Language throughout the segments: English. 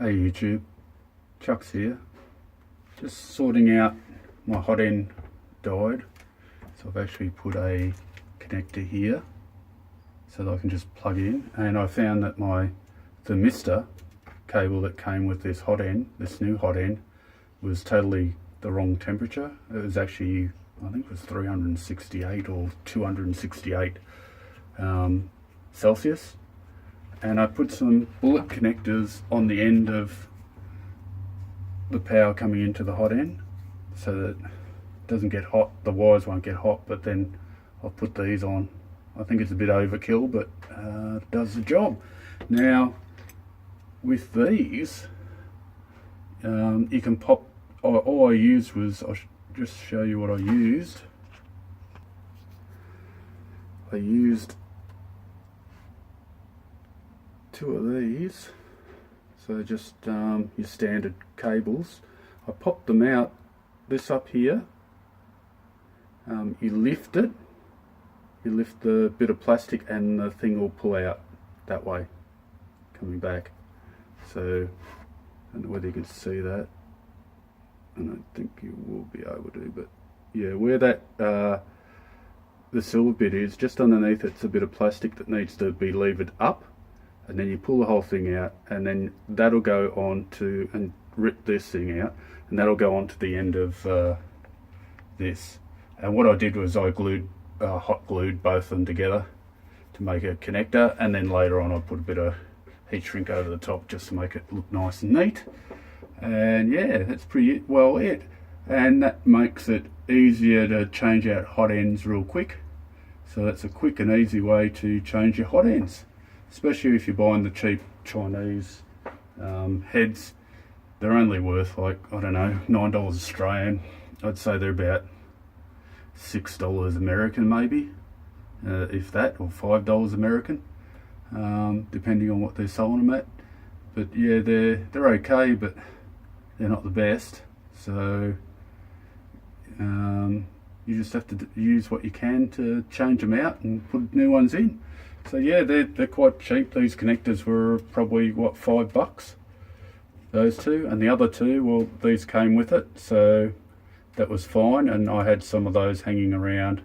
Hey YouTube, Chuck's here. Just sorting out my hot end diode. So I've actually put a connector here so that I can just plug in, and I found that my thermistor cable that came with this hot end, this new hot end, was totally the wrong temperature. It was actually, I think it was 368 or 268 Celsius. And I put some bullet connectors on the end of the power coming into the hot end so that it doesn't get hot, the wires won't get hot, but then I'll put these on. I think it's a bit overkill, but it does the job. Now with these, you can pop, all I used was, I'll just show you what I used. I used two of these, so just your standard cables. I popped them out, this up here, you lift it, you lift the bit of plastic and the thing will pull out that way, coming back. So I don't know whether you can see that. I don't think you will be able to, but yeah, where that the silver bit is, just underneath it's a bit of plastic that needs to be levered up, and then you pull the whole thing out, and then that'll go on to, and rip this thing out, and that'll go on to the end of this. And what I did was I glued, hot glued both of them together to make a connector, and then later on I put a bit of heat shrink over the top just to make it look nice and neat. And yeah, that's pretty well it. And that makes it easier to change out hot ends real quick. So that's a quick and easy way to change your hot ends, especially if you're buying the cheap Chinese heads. They're only worth, like, I don't know, $9 Australian. I'd say they're about $6 American maybe, if that, or $5 American, depending on what they're selling them at. But yeah, they're okay, but they're not the best. So you just have to use what you can to change them out and put new ones in. So yeah, they're quite cheap. These connectors were probably, what, $5? Those two, and the other two, well, these came with it, so that was fine. And I had some of those hanging around.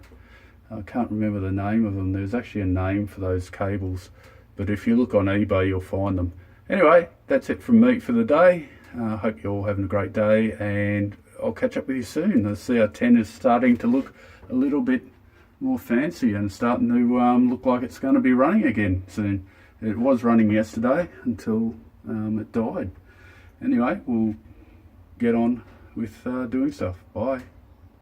I can't remember the name of them. There's actually a name for those cables, but if you look on eBay you'll find them. Anyway, that's it from me for the day. I hope you're all having a great day, and I'll catch up with you soon. The CR10 is starting to look a little bit more fancy and starting to look like it's going to be running again soon. It was running yesterday until it died. Anyway, we'll get on with doing stuff. Bye.